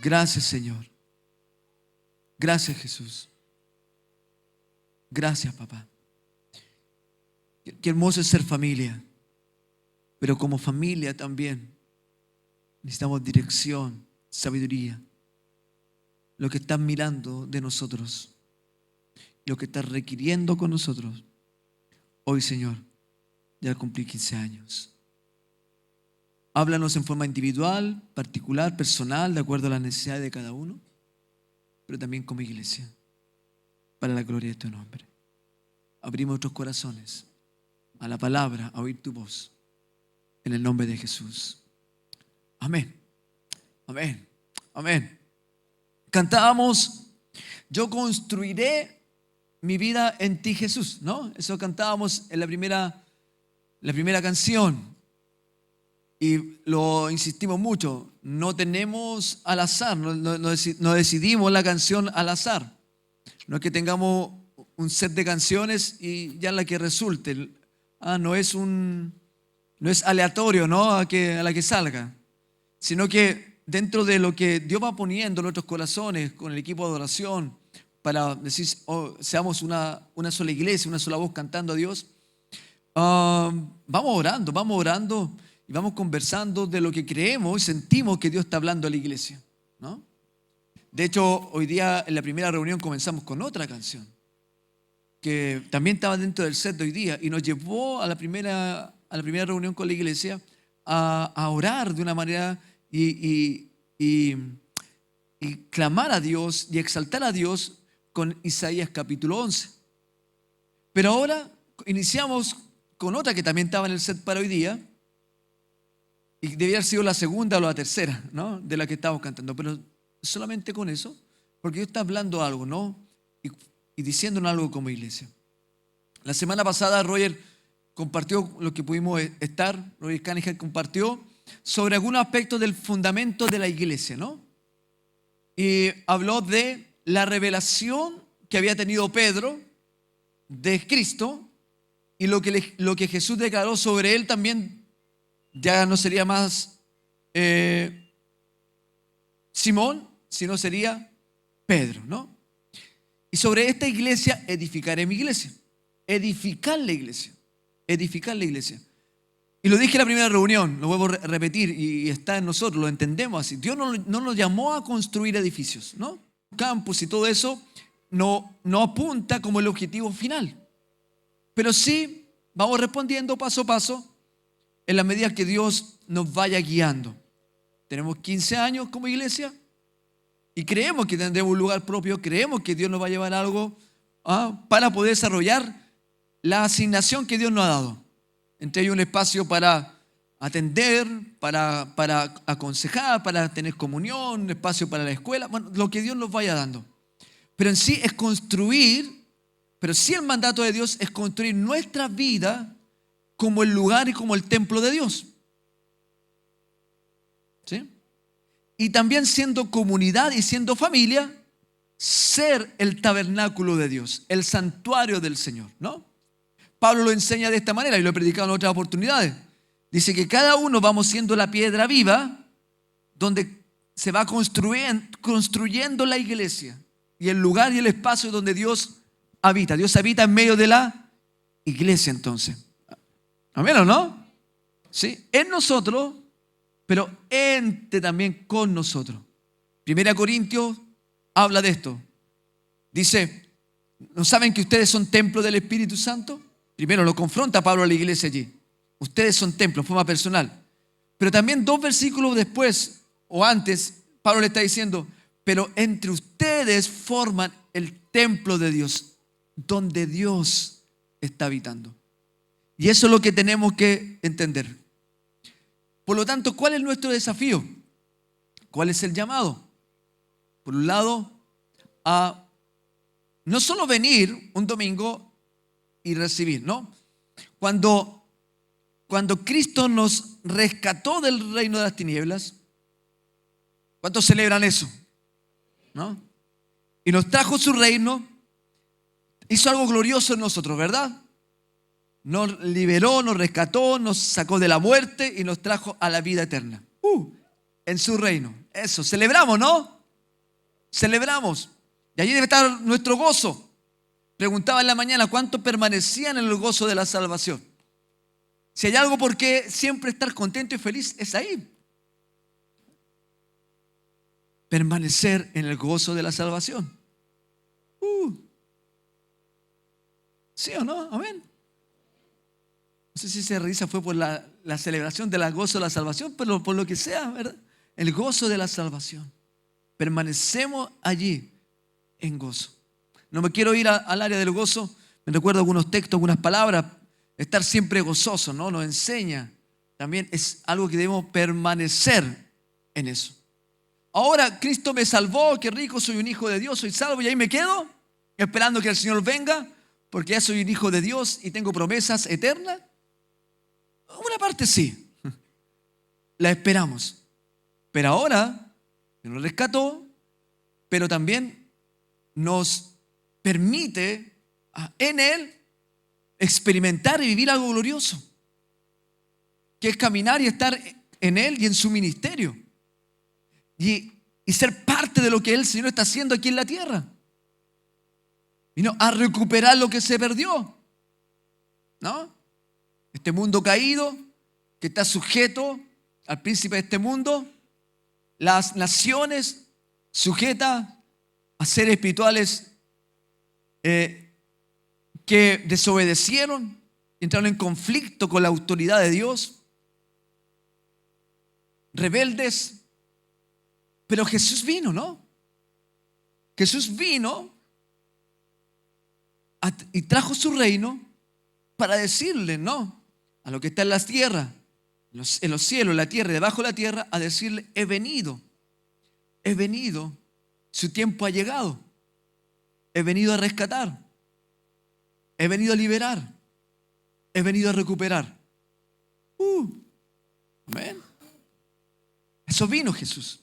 Gracias, Señor. Gracias, Jesús. Gracias, papá. Qué hermoso es ser familia. Pero como familia también necesitamos dirección, sabiduría. Lo que estás mirando de nosotros, lo que estás requiriendo con nosotros. Hoy, Señor, ya cumplí 15 años. Háblanos en forma individual, particular, personal, de acuerdo a las necesidades de cada uno, pero también como iglesia, para la gloria de tu nombre. Abrimos nuestros corazones a la palabra, a oír tu voz, en el nombre de Jesús. Amén. Amén. Amén. Cantábamos, yo construiré mi vida en ti, Jesús, ¿no? Eso cantábamos en la primera canción. Y lo insistimos mucho, no tenemos al azar, no decidimos la canción al azar. No es que tengamos un set de canciones y ya la que resulte. No es aleatorio, ¿no? a la que salga. Sino que dentro de lo que Dios va poniendo en nuestros corazones con el equipo de adoración, para decir, seamos una sola iglesia, una sola voz cantando a Dios, vamos orando y vamos conversando de lo que creemos y sentimos que Dios está hablando a la iglesia, ¿no? De hecho, hoy día en la primera reunión comenzamos con otra canción que también estaba dentro del set de hoy día y nos llevó a la primera reunión con la iglesia a orar de una manera y clamar a Dios y exaltar a Dios con Isaías capítulo 11. Pero ahora iniciamos con otra que también estaba en el set para hoy día y debía haber sido la segunda o la tercera, ¿no? De la que estamos cantando, pero solamente con eso, porque Dios está hablando algo, ¿no? Y diciéndonos algo como iglesia. La semana pasada Roger compartió lo que pudimos estar, Roger Cunningham compartió sobre algunos aspectos del fundamento de la iglesia, ¿no? Y habló de la revelación que había tenido Pedro de Cristo y lo que Jesús declaró sobre él también. Ya no sería más Simón, sino sería Pedro, ¿no? Y sobre esta iglesia edificaré mi iglesia. Edificar la iglesia. Edificar la iglesia. Y lo dije en la primera reunión, lo vuelvo a repetir y está en nosotros, lo entendemos así. Dios no nos llamó a construir edificios, ¿no? Campus y todo eso no apunta como el objetivo final. Pero sí vamos respondiendo paso a paso en la medida que Dios nos vaya guiando. Tenemos 15 años como iglesia y creemos que tendremos un lugar propio, creemos que Dios nos va a llevar a algo para poder desarrollar la asignación que Dios nos ha dado. Entre ellos un espacio para atender, para aconsejar, para tener comunión, un espacio para la escuela, bueno, lo que Dios nos vaya dando. Pero en sí es construir, pero sí el mandato de Dios es construir nuestra vida como el lugar y como el templo de Dios. ¿Sí? Y también siendo comunidad y siendo familia, ser el tabernáculo de Dios, el santuario del Señor, ¿no? Pablo lo enseña de esta manera y lo he predicado en otras oportunidades. Dice que cada uno vamos siendo la piedra viva donde se va construyendo la iglesia y el lugar y el espacio donde Dios habita. Dios habita en medio de la iglesia entonces. ¿Amén o no? Sí, en nosotros, pero entre también con nosotros. 1 Corintios habla de esto. Dice, ¿no saben que ustedes son templo del Espíritu Santo? Primero lo confronta Pablo a la iglesia allí. Ustedes son templo, en forma personal. Pero también 2 versículos después o antes, Pablo le está diciendo, pero entre ustedes forman el templo de Dios, donde Dios está habitando. Y eso es lo que tenemos que entender. Por lo tanto, ¿cuál es nuestro desafío? ¿Cuál es el llamado? Por un lado, a no solo venir un domingo y recibir, ¿no? Cuando Cristo nos rescató del reino de las tinieblas, ¿cuántos celebran eso? ¿No? Y nos trajo su reino, hizo algo glorioso en nosotros, ¿verdad? Nos liberó, nos rescató, nos sacó de la muerte y nos trajo a la vida eterna. En su reino. Eso, celebramos, ¿no? celebramos. Y allí debe estar nuestro gozo. Preguntaba en la mañana, ¿cuántos permanecían en el gozo de la salvación? Si hay algo por qué siempre estar contento y feliz, es ahí. Permanecer en el gozo de la salvación. ¿Sí o no? Amén. No sé si esa risa fue por la celebración del gozo de la salvación, pero por lo que sea, ¿verdad? El gozo de la salvación. Permanecemos allí en gozo. No me quiero ir al área del gozo. Me recuerdo algunos textos, algunas palabras. Estar siempre gozoso, ¿no? Nos enseña. También es algo que debemos permanecer en eso. Ahora Cristo me salvó, qué rico, soy un hijo de Dios, soy salvo y ahí me quedo esperando que el Señor venga porque ya soy un hijo de Dios y tengo promesas eternas. Una parte sí, la esperamos. Pero ahora nos rescató, pero también nos permite en Él experimentar y vivir algo glorioso, que es caminar y estar en Él y en su ministerio y ser parte de lo que el Señor está haciendo aquí en la tierra. Vino a recuperar lo que se perdió, ¿no? Este mundo caído que está sujeto al príncipe de este mundo, las naciones sujetas a seres espirituales que desobedecieron, entraron en conflicto con la autoridad de Dios, rebeldes. Pero Jesús vino, ¿no? Jesús vino y trajo su reino para decirle, ¿no? A lo que está en las tierras, en los cielos, en la tierra y debajo de la tierra, a decirle, he venido, su tiempo ha llegado, he venido a rescatar, he venido a liberar, he venido a recuperar. Amén. Eso vino Jesús.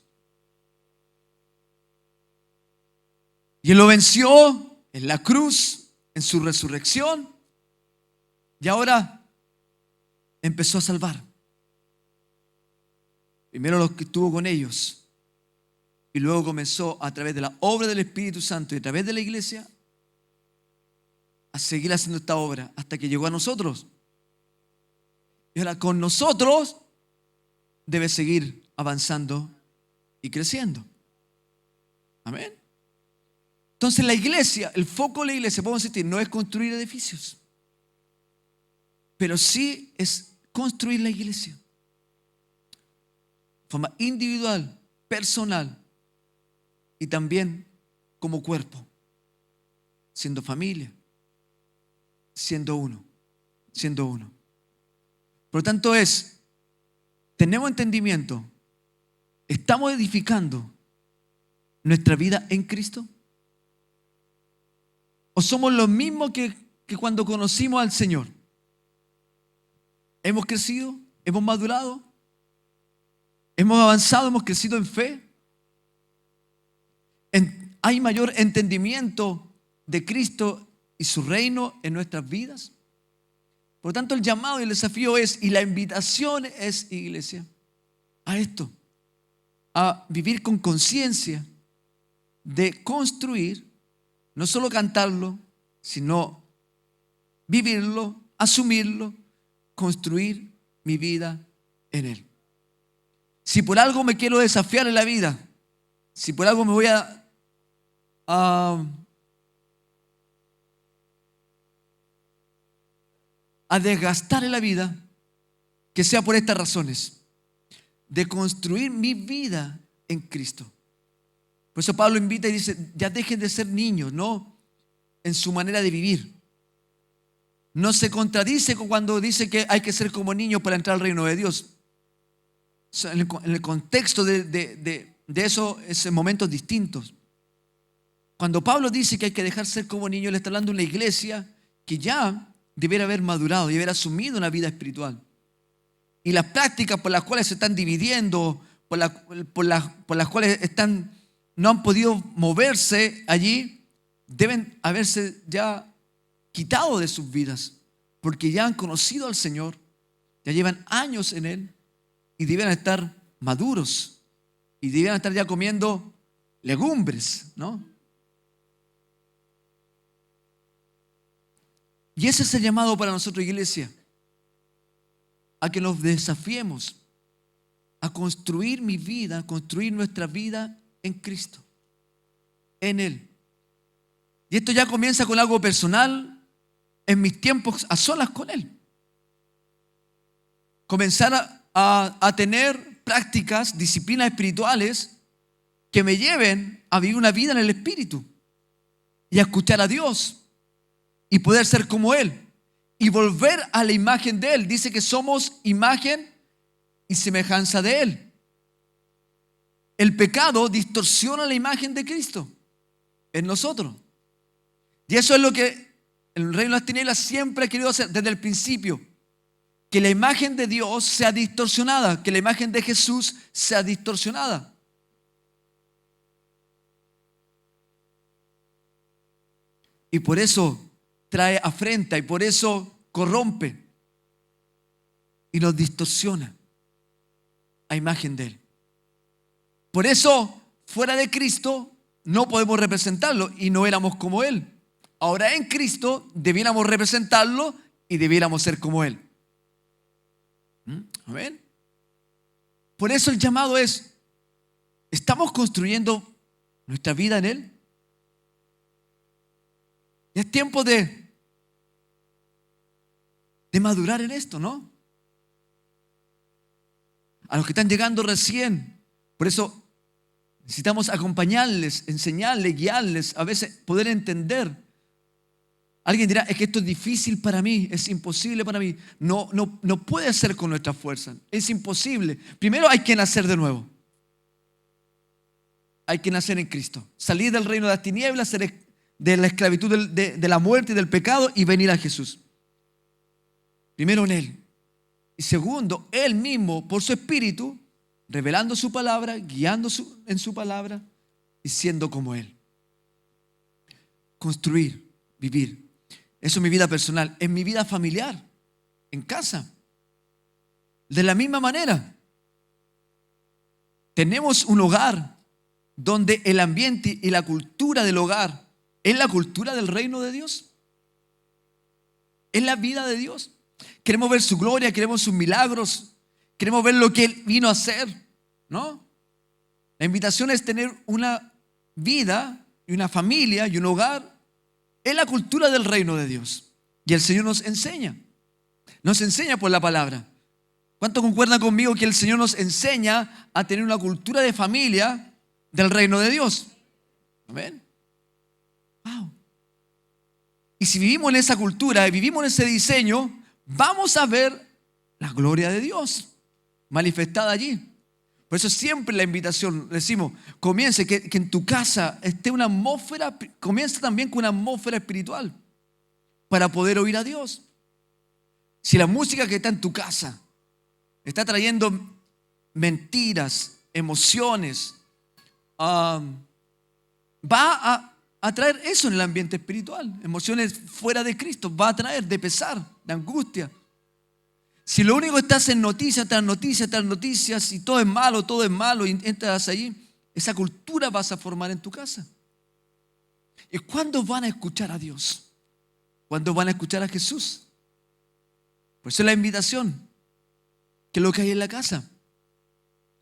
Y Él lo venció en la cruz, en su resurrección. Y ahora empezó a salvar. Primero los que estuvo con ellos. Y luego comenzó a través de la obra del Espíritu Santo y a través de la iglesia a seguir haciendo esta obra hasta que llegó a nosotros. Y ahora con nosotros debe seguir avanzando y creciendo. Amén. Entonces la iglesia, el foco de la iglesia, podemos decir, no es construir edificios, pero sí es construir la iglesia. De forma individual, personal y también como cuerpo, siendo familia, siendo uno. Por lo tanto tenemos entendimiento, estamos edificando nuestra vida en Cristo. ¿O somos los mismos que cuando conocimos al Señor? ¿Hemos crecido? ¿Hemos madurado? ¿Hemos avanzado? ¿Hemos crecido en fe? ¿Hay mayor entendimiento de Cristo y su reino en nuestras vidas? Por lo tanto, el llamado y el desafío y la invitación es, iglesia, a esto, a vivir con conciencia de construir. No solo cantarlo, sino vivirlo, asumirlo, construir mi vida en Él. Si por algo me quiero desafiar en la vida, si por algo me voy a desgastar en la vida, que sea por estas razones, de construir mi vida en Cristo. Por eso Pablo invita y dice, ya dejen de ser niños, ¿no? En su manera de vivir. No se contradice cuando dice que hay que ser como niños para entrar al reino de Dios. O sea, en el contexto de esos momentos distintos. Cuando Pablo dice que hay que dejar ser como niños, le está hablando de una iglesia que ya debiera haber madurado y haber asumido una vida espiritual. Y las prácticas por las cuales se están dividiendo, por las cuales no han podido moverse allí, deben haberse ya quitado de sus vidas, porque ya han conocido al Señor, ya llevan años en Él y deben estar maduros y deben estar ya comiendo legumbres, ¿no? Y ese es el llamado para nosotros, iglesia, a que nos desafiemos a construir mi vida, a construir nuestra vida en Cristo, en Él. Y esto ya comienza con algo personal, en mis tiempos a solas con Él. Comenzar a tener prácticas, disciplinas espirituales que me lleven a vivir una vida en el Espíritu y a escuchar a Dios y poder ser como Él y volver a la imagen de Él. Dice que somos imagen y semejanza de Él. El pecado distorsiona la imagen de Cristo en nosotros. Y eso es lo que el reino de las tinieblas siempre ha querido hacer desde el principio. Que la imagen de Dios sea distorsionada, que la imagen de Jesús sea distorsionada. Y por eso trae afrenta y por eso corrompe y nos distorsiona a imagen de Él. Por eso, fuera de Cristo, no podemos representarlo y no éramos como Él. Ahora en Cristo debiéramos representarlo y debiéramos ser como Él. Amén. Por eso el llamado es, ¿estamos construyendo nuestra vida en Él? Y es tiempo de madurar en esto, ¿no? A los que están llegando recién, por eso necesitamos acompañarles, enseñarles, guiarles, a veces poder entender. Alguien dirá, es que esto es difícil para mí, es imposible para mí. No puede ser con nuestra fuerza, es imposible. Primero hay que nacer de nuevo. Hay que nacer en Cristo. Salir del reino de las tinieblas, de la esclavitud de la muerte y del pecado y venir a Jesús. Primero en Él. Y segundo, Él mismo, por su Espíritu, revelando su palabra, guiando en su palabra y siendo como Él. Construir, vivir. Eso es mi vida personal, en mi vida familiar, en casa. De la misma manera, tenemos un hogar donde el ambiente y la cultura del hogar es la cultura del reino de Dios. Es la vida de Dios. Queremos ver su gloria, queremos sus milagros, queremos ver lo que Él vino a hacer, ¿no? La invitación es tener una vida y una familia y un hogar. Es la cultura del reino de Dios. Y el Señor nos enseña. Nos enseña por la palabra. ¿Cuántos concuerdan conmigo que el Señor nos enseña a tener una cultura de familia del reino de Dios? Amén. Wow. Y si vivimos en esa cultura y vivimos en ese diseño, vamos a ver la gloria de Dios manifestada allí. Por eso siempre la invitación, decimos, comience, que en tu casa esté una atmósfera, comienza también con una atmósfera espiritual para poder oír a Dios. Si la música que está en tu casa está trayendo mentiras, emociones, va a traer eso en el ambiente espiritual, emociones fuera de Cristo, va a traer de pesar, de angustia. Si lo único que estás en noticias tras noticias tras noticias y todo es malo y entras allí, esa cultura vas a formar en tu casa. ¿Y cuándo van a escuchar a Dios? ¿Cuándo van a escuchar a Jesús? Por eso es la invitación, que es lo que hay en la casa.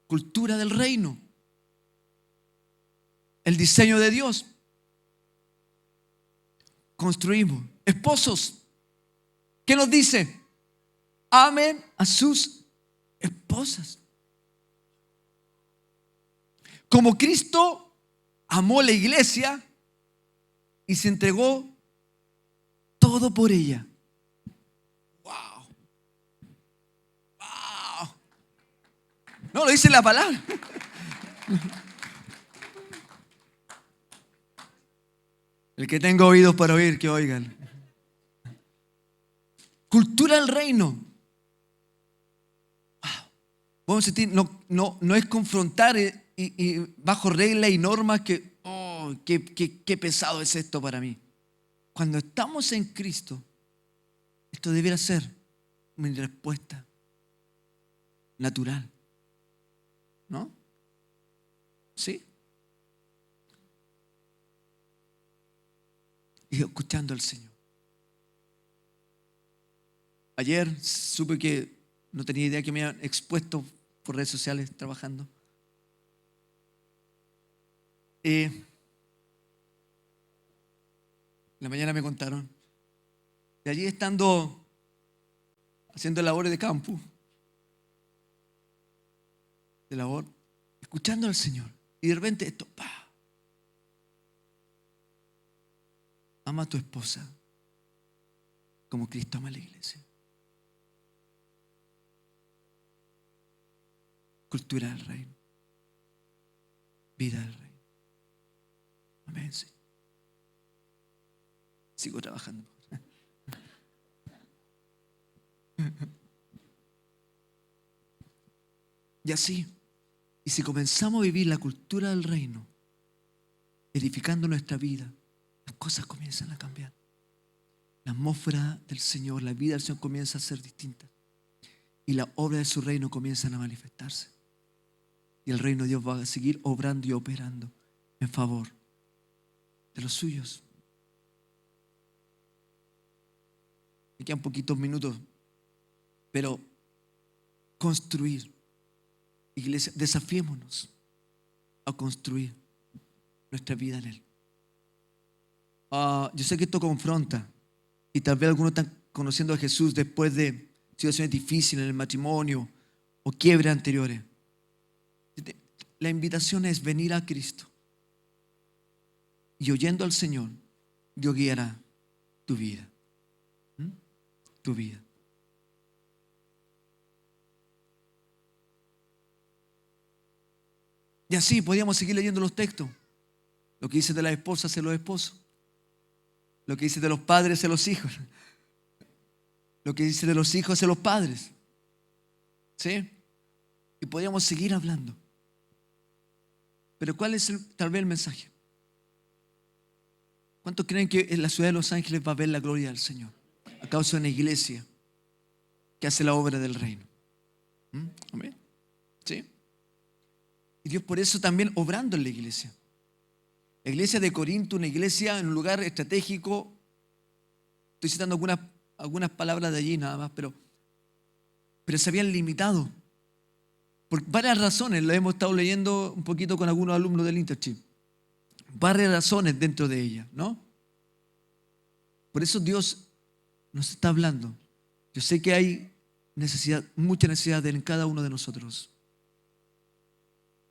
Cultura del reino. El diseño de Dios. Construimos. Esposos, ¿qué nos dice? Amen a sus esposas. Como Cristo amó la iglesia y se entregó todo por ella. Wow. Wow. No, lo dice la palabra. El que tenga oídos para oír, que oigan. Cultura del reino. Podemos sentir, no es confrontar y bajo reglas y normas que, qué pesado es esto para mí. Cuando estamos en Cristo, esto debiera ser mi respuesta natural. ¿No? ¿Sí? y escuchando al Señor. Ayer supe que no tenía idea que me habían expuesto por redes sociales trabajando. En la mañana me contaron. De allí estando haciendo labores de campo, de labor, escuchando al Señor. Y de repente esto, ¡pah! Ama a tu esposa como Cristo ama a la iglesia. Cultura del reino. Vida del reino. Amén, Señor. Sigo trabajando. Y así, y si comenzamos a vivir la cultura del reino, edificando nuestra vida, las cosas comienzan a cambiar. La atmósfera del Señor, la vida del Señor comienza a ser distinta. Y la obra de su reino comienzan a manifestarse. Y el reino de Dios va a seguir obrando y operando en favor de los suyos. Me quedan poquitos minutos, pero construir, iglesia, desafiémonos a construir nuestra vida en Él. Yo sé que esto confronta y tal vez algunos están conociendo a Jesús después de situaciones difíciles en el matrimonio o quiebres anteriores. La invitación es venir a Cristo y oyendo al Señor, Dios guiará tu vida. Tu vida. Y así podíamos seguir leyendo los textos. Lo que dice de las esposas hacia los esposos. Lo que dice de los padres hacia los hijos. Lo que dice de los hijos hacia los padres. ¿Sí? Y podíamos seguir hablando. Pero ¿cuál es tal vez el mensaje? ¿Cuántos creen que en la ciudad de Los Ángeles va a ver la gloria del Señor? A causa de una iglesia que hace la obra del reino. ¿Amén? ¿Sí? Y Dios por eso también obrando en la iglesia. La iglesia de Corinto, una iglesia en un lugar estratégico. Estoy citando algunas palabras de allí nada más, pero se habían limitado. Por varias razones, lo hemos estado leyendo un poquito con algunos alumnos del internship. Varias razones dentro de ella, ¿no? Por eso Dios nos está hablando. Yo sé que hay necesidad, mucha necesidad en cada uno de nosotros.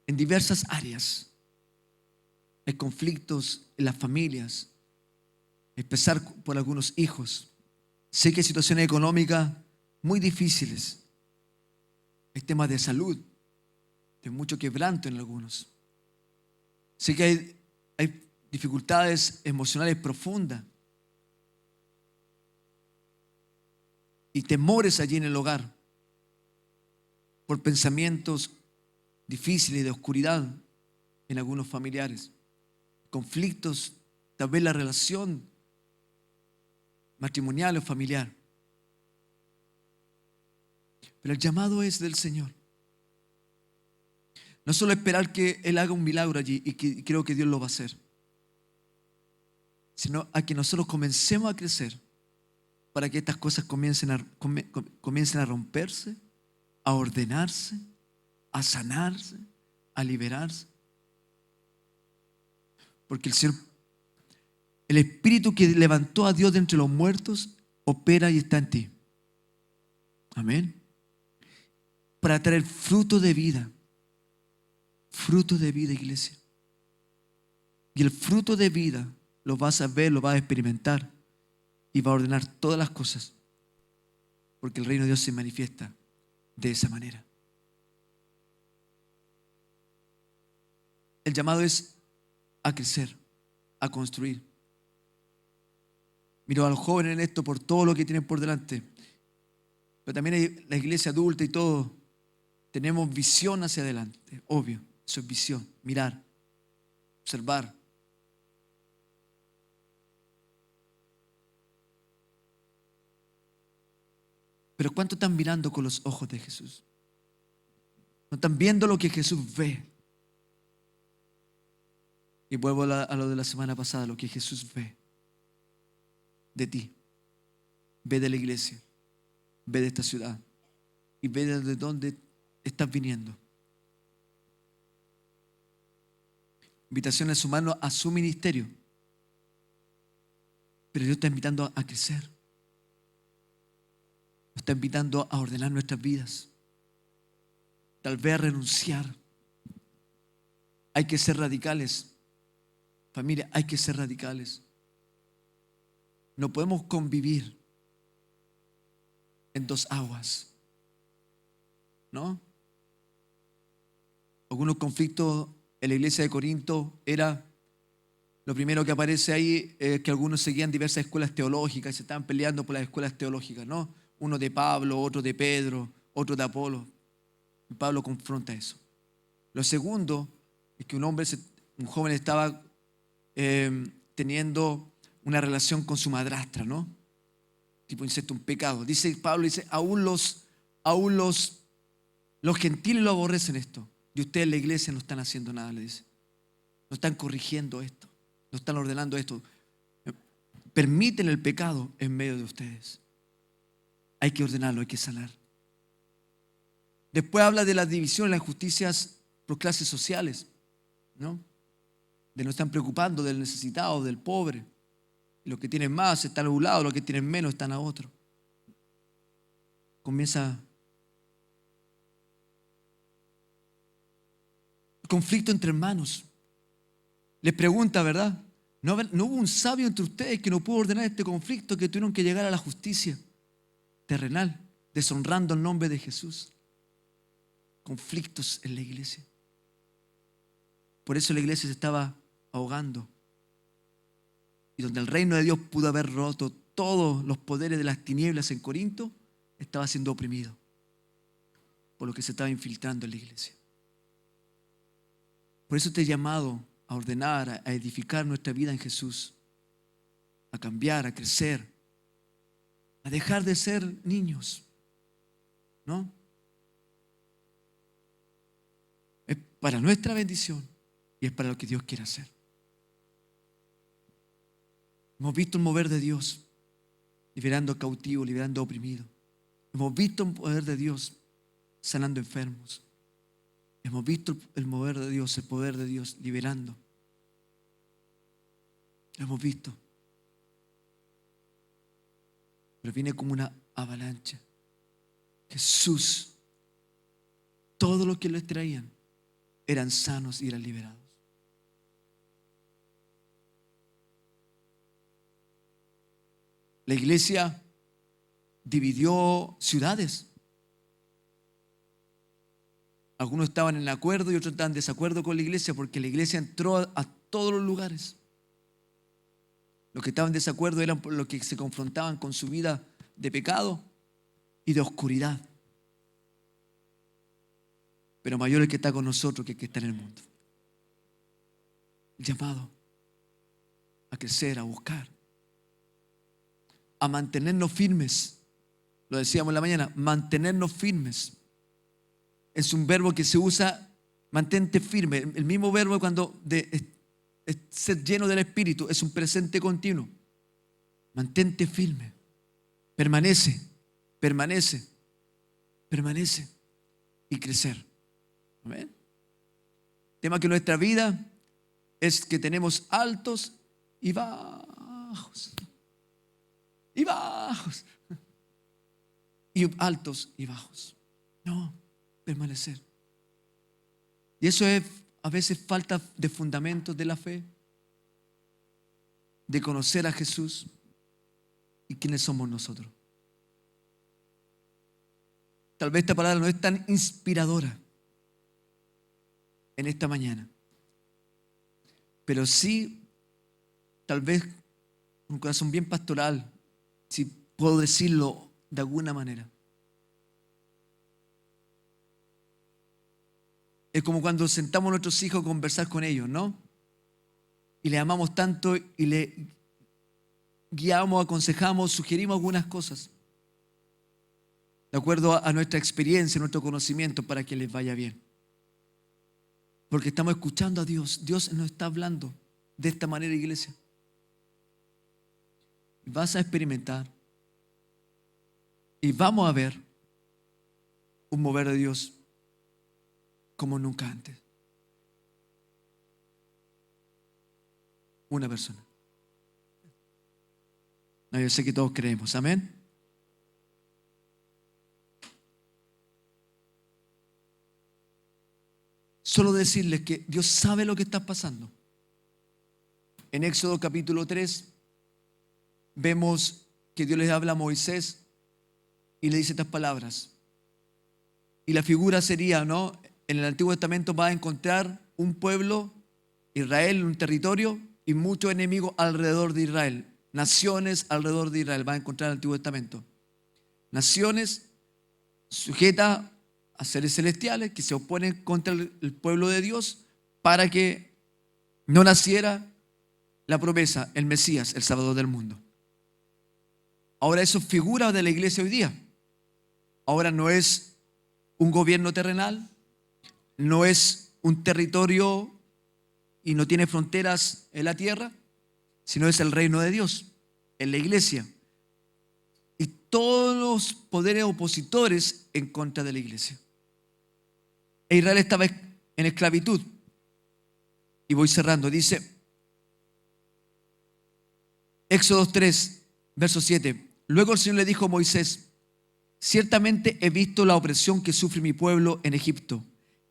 En diversas áreas. Hay conflictos en las familias. Empezar por algunos hijos. Sé que hay situaciones económicas muy difíciles. Hay temas de salud, de mucho quebranto en algunos. Sé que hay dificultades emocionales profundas y temores allí en el hogar por pensamientos difíciles de oscuridad en algunos familiares. Conflictos, tal vez la relación matrimonial o familiar. Pero el llamado es del Señor. No solo esperar que Él haga un milagro allí y que creo que Dios lo va a hacer, sino a que nosotros comencemos a crecer para que estas cosas comiencen a romperse, a ordenarse, a sanarse, a liberarse. Porque el Espíritu que levantó a Dios de entre los muertos opera y está en ti. Amén. Para traer fruto de vida. Fruto de vida, iglesia. Y el fruto de vida lo vas a ver, lo vas a experimentar y va a ordenar todas las cosas. Porque el reino de Dios se manifiesta de esa manera. El llamado es a crecer, a construir. Miro a los jóvenes en esto por todo lo que tienen por delante. Pero también hay la iglesia adulta y todo. Tenemos visión hacia adelante, obvio. Eso es visión, mirar, observar. Pero ¿cuánto están mirando con los ojos de Jesús? No están viendo lo que Jesús ve. Y vuelvo a lo de la semana pasada, lo que Jesús ve. de ti. Ve de la iglesia, ve de esta ciudad y ve de dónde estás viniendo. Invitación a su mano a su ministerio. Pero Dios está invitando a crecer. Nos está invitando a ordenar nuestras vidas. Tal vez a renunciar. Hay que ser radicales. Familia, hay que ser radicales. No podemos convivir en dos aguas, ¿no? Algunos conflictos en la iglesia de Corinto era, lo primero que aparece ahí es que algunos seguían diversas escuelas teológicas y se estaban peleando por las escuelas teológicas, ¿no? Uno de Pablo, otro de Pedro, otro de Apolo. Y Pablo confronta eso. Lo segundo es que un joven estaba teniendo una relación con su madrastra, ¿no? Tipo incesto, un pecado. Pablo dice, aún los gentiles lo aborrecen esto. Y ustedes en la iglesia no están haciendo nada, le dice. No están corrigiendo esto. No están ordenando esto. Permiten el pecado en medio de ustedes. Hay que ordenarlo, hay que sanar. Después habla de la división, las injusticias por clases sociales, ¿no? De no están preocupando del necesitado, del pobre. Los que tienen más están a un lado, los que tienen menos están a otro. Comienza el conflicto entre hermanos. Les pregunta, ¿verdad? ¿No hubo un sabio entre ustedes que no pudo ordenar este conflicto, que tuvieron que llegar a la justicia terrenal, deshonrando el nombre de Jesús? Conflictos en la iglesia. Por eso la iglesia se estaba ahogando. Y donde el reino de Dios pudo haber roto todos los poderes de las tinieblas en Corinto, estaba siendo oprimido por lo que se estaba infiltrando en la iglesia. Por eso te he llamado a ordenar, a edificar nuestra vida en Jesús, a cambiar, a crecer, a dejar de ser niños, ¿no? Es para nuestra bendición y es para lo que Dios quiere hacer. Hemos visto el mover de Dios, liberando cautivos, liberando oprimidos. Hemos visto el poder de Dios, sanando enfermos. Hemos visto el mover de Dios, el poder de Dios, liberando. Lo hemos visto. Pero viene como una avalancha. Jesús, todo lo que les traían, eran sanos y eran liberados. La iglesia dividió ciudades. Algunos estaban en acuerdo y otros estaban en desacuerdo con la iglesia, porque la iglesia entró a todos los lugares. Los que estaban en desacuerdo eran por los que se confrontaban con su vida de pecado y de oscuridad. Pero mayor es el que está con nosotros que el que está en el mundo. El llamado a crecer, a buscar, a mantenernos firmes. Lo decíamos en la mañana, mantenernos firmes. Es un verbo que se usa, mantente firme. El mismo verbo cuando es ser lleno del Espíritu, es un presente continuo. Mantente firme. Permanece, permanece, permanece y crecer. ¿Amén? Tema que nuestra vida es que tenemos altos y bajos. Y bajos. Y altos y bajos. No, permanecer. Y eso es a veces falta de fundamentos de la fe, de conocer a Jesús y quiénes somos nosotros. Tal vez esta palabra no es tan inspiradora en esta mañana, pero sí, tal vez un corazón bien pastoral, si puedo decirlo de alguna manera. Es como cuando sentamos a nuestros hijos a conversar con ellos, ¿no? Y les amamos tanto y les guiamos, aconsejamos, sugerimos algunas cosas de acuerdo a nuestra experiencia, nuestro conocimiento, para que les vaya bien. Porque estamos escuchando a Dios. Dios nos está hablando de esta manera, iglesia. vas a experimentar y vamos a ver un mover de Dios como nunca antes. Una persona. No, yo sé que todos creemos, amén. Solo decirles que Dios sabe lo que está pasando. En Éxodo capítulo 3 vemos que Dios les habla a Moisés y le dice estas palabras. Y la figura sería, ¿no? En el Antiguo Testamento va a encontrar un pueblo, Israel, un territorio y muchos enemigos alrededor de Israel. Naciones alrededor de Israel va a encontrar en el Antiguo Testamento. Naciones sujetas a seres celestiales que se oponen contra el pueblo de Dios para que no naciera la promesa, el Mesías, el Salvador del mundo. Ahora eso es figura de la iglesia hoy día. Ahora no es un gobierno terrenal, no es un territorio y no tiene fronteras en la tierra, sino es el reino de Dios, en la iglesia. Y todos los poderes opositores en contra de la iglesia. E Israel estaba en esclavitud. Y voy cerrando, dice Éxodo 3, verso 7. Luego el Señor le dijo a Moisés: ciertamente he visto la opresión que sufre mi pueblo en Egipto.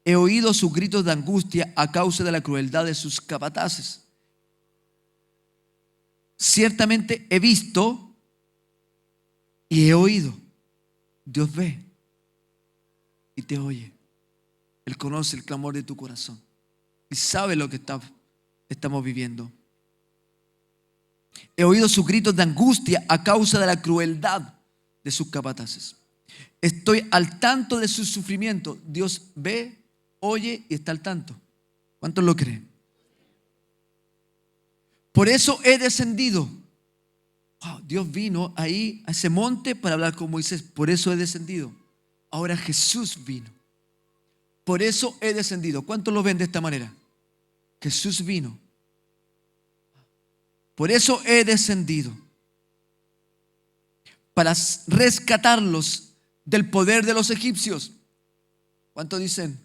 He oído sus gritos de angustia a causa de la crueldad de sus capataces. Ciertamente he visto y he oído. Dios ve y te oye. Él conoce el clamor de tu corazón y sabe lo que estamos viviendo. He oído sus gritos de angustia a causa de la crueldad de sus capataces. Estoy al tanto de su sufrimiento. Dios ve, oye y está al tanto. ¿Cuántos lo creen? Por eso he descendido. Wow, Dios vino ahí a ese monte para hablar con Moisés. Por eso he descendido. Ahora Jesús vino. Por eso he descendido. ¿Cuántos lo ven de esta manera? Jesús vino. Por eso he descendido. Para rescatarlos del poder de los egipcios. ¿Cuántos dicen?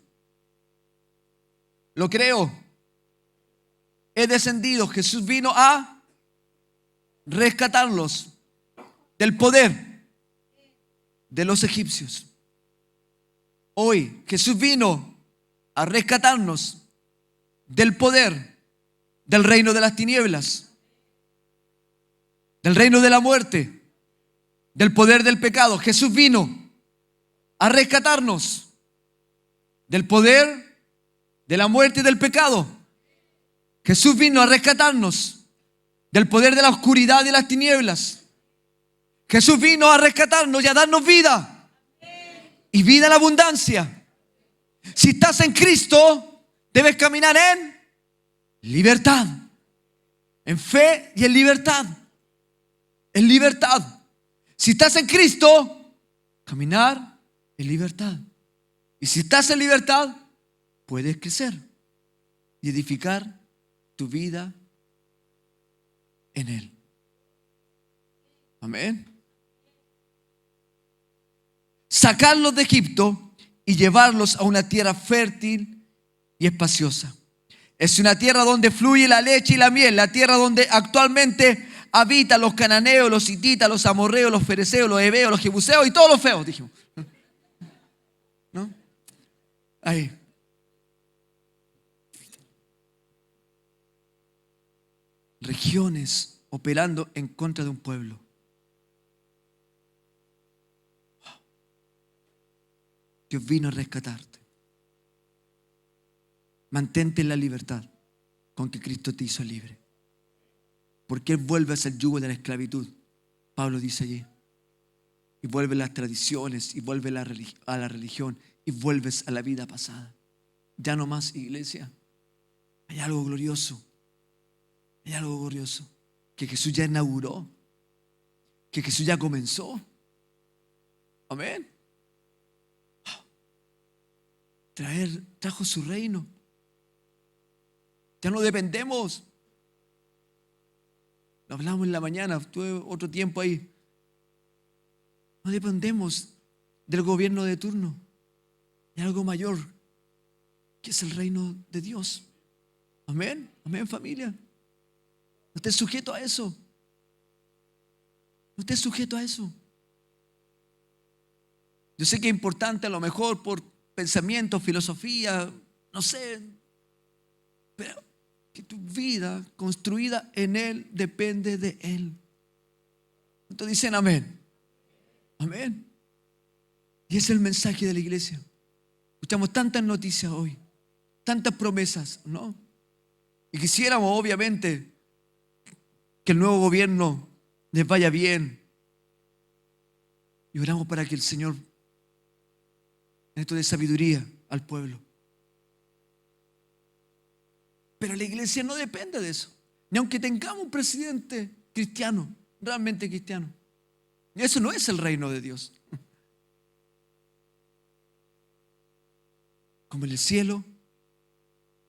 Lo creo. He descendido. Jesús vino a rescatarlos del poder de los egipcios. Hoy Jesús vino a rescatarnos del poder del reino de las tinieblas, del reino de la muerte, del poder del pecado. Jesús vino a rescatarnos del poder de la muerte y del pecado. Jesús vino a rescatarnos del poder de la oscuridad y las tinieblas. Jesús vino a rescatarnos y a darnos vida. Y vida en abundancia. Si estás en Cristo, debes caminar en libertad, en fe y en libertad. En libertad. Si estás en Cristo, caminar en libertad. Y si estás en libertad, puedes crecer y edificar tu vida en Él. Amén. Sacarlos de Egipto y llevarlos a una tierra fértil y espaciosa. Es una tierra donde fluye la leche y la miel, la tierra donde actualmente habitan los cananeos, los hititas, los amorreos, los fereceos, los heveos, los jebuseos y todos los feos, dijimos. ¿No? Ahí. Regiones operando en contra de un pueblo. Dios vino a rescatarte. Mantente en la libertad con que Cristo te hizo libre. Porque Él vuelve a ser yugo de la esclavitud. Pablo dice allí. Y vuelve a las tradiciones, y vuelve a la religión, y vuelves a la vida pasada. Ya no más, iglesia. Hay algo glorioso. Hay algo glorioso. Que Jesús ya inauguró. Que Jesús ya comenzó. Amén. Trajo su reino. Ya no dependemos Lo hablamos en la mañana, tuve otro tiempo ahí. No dependemos del gobierno de turno. Hay algo mayor, que es el reino de Dios. Amén, amén, familia. No estés sujeto a eso. No estés sujeto a eso. Yo sé que es importante a lo mejor por pensamiento, filosofía, no sé, pero que tu vida construida en Él depende de Él. ¿Cuántos dicen amén? Amén. Y ese es el mensaje de la iglesia. Escuchamos tantas noticias hoy, tantas promesas, ¿no? Y quisiéramos, obviamente, que el nuevo gobierno les vaya bien. Y oramos para que el Señor esto de sabiduría al pueblo. Pero la iglesia no depende de eso. Ni aunque tengamos un presidente cristiano, realmente cristiano. Eso no es el reino de Dios. Como en el cielo,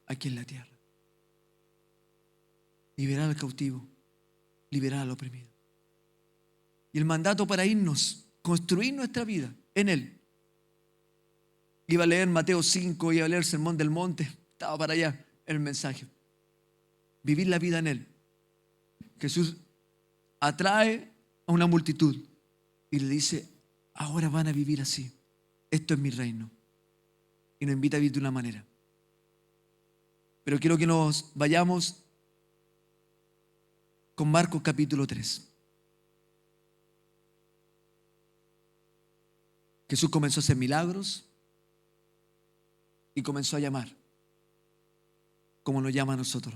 aquí en la tierra. Liberar al cautivo, liberar al oprimido. Y el mandato para irnos, construir nuestra vida en Él. Iba a leer Mateo 5, iba a leer Sermón del Monte, estaba para allá el mensaje. Vivir la vida en Él. Jesús atrae a una multitud y le dice, ahora van a vivir así. Esto es mi reino. Y nos invita a vivir de una manera. Pero quiero que nos vayamos con Marcos capítulo 3. Jesús comenzó a hacer milagros y comenzó a llamar, como nos llama a nosotros,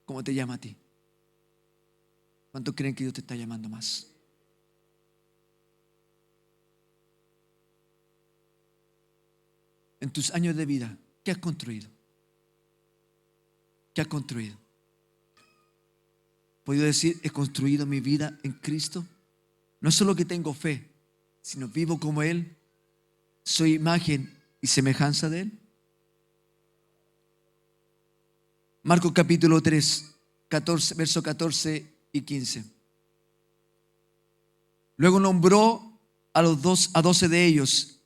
como te llama a ti. ¿Cuántos creen que Dios te está llamando más? En tus años de vida, ¿qué has construido? ¿Qué has construido? ¿Puedo decir, he construido mi vida en Cristo? No solo que tengo fe, sino vivo como Él, soy imagen y semejanza de Él. Marcos capítulo 3, 14, versos 14 y 15. Luego nombró a 12 de ellos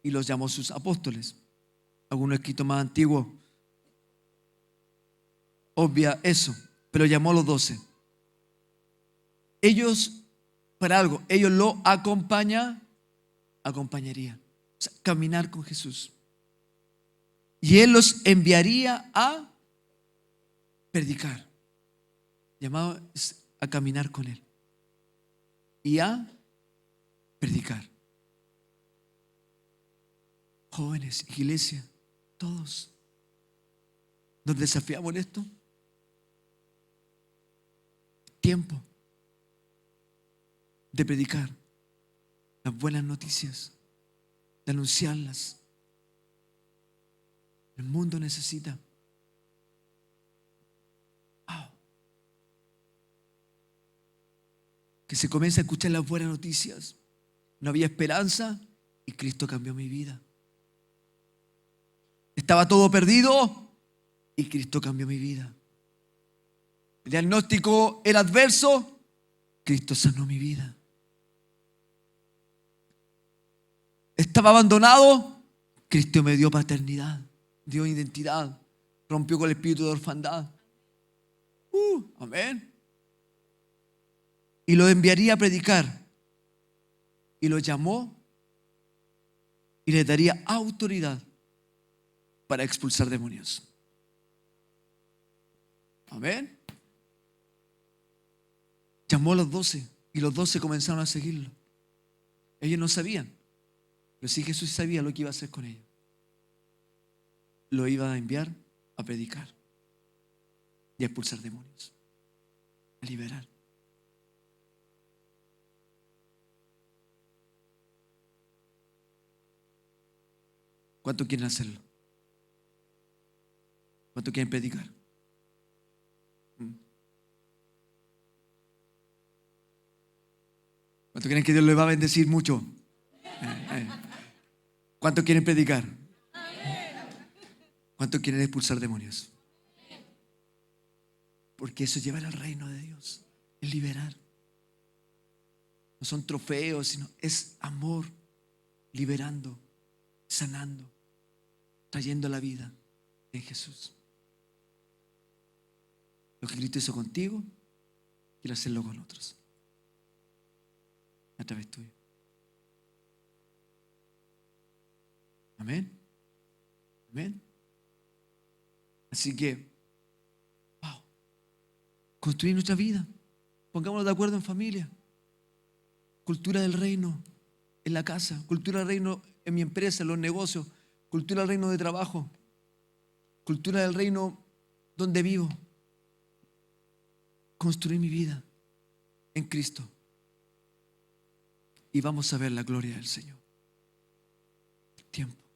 y los llamó sus apóstoles. Algunos escritos más antiguos obvia eso, pero llamó a los 12. Ellos, para algo, ellos lo acompañarían. O sea, caminar con Jesús. Y Él los enviaría a predicar. Llamado a caminar con Él. Y a predicar. Jóvenes, iglesia, todos. ¿Nos desafiamos en esto? Tiempo de predicar las buenas noticias, de anunciarlas. El mundo necesita. Que se comience a escuchar las buenas noticias. No había esperanza y Cristo cambió mi vida. Estaba todo perdido y Cristo cambió mi vida. El diagnóstico era adverso, Cristo sanó mi vida. Estaba abandonado, Cristo me dio paternidad, dio identidad, rompió con el espíritu de orfandad. Amén. Y lo enviaría a predicar. Y lo llamó y le daría autoridad para expulsar demonios. Amén. Llamó a los 12 y los 12 comenzaron a seguirlo. Ellos no sabían, pero sí Jesús sabía lo que iba a hacer con ellos. Lo iba a enviar a predicar y a expulsar demonios, a liberar. ¿Cuántos quieren hacerlo? ¿Cuántos quieren predicar? ¿Cuántos creen que Dios les va a bendecir mucho? ¿Cuántos quieren predicar? ¿Cuántos quieren expulsar demonios? Porque eso lleva al reino de Dios. es liberar. No son trofeos, sino es amor, liberando, sanando, trayendo la vida en Jesús. Lo que Cristo hizo contigo, quiero hacerlo con otros, a través tuyo. Amén. Amén. Así que, wow, construir nuestra vida. Pongámonos de acuerdo en familia. Cultura del reino en la casa, cultura del reino en mi empresa, en los negocios, cultura del reino de trabajo, cultura del reino donde vivo. Construir mi vida en Cristo y vamos a ver la gloria del Señor. Tiempo.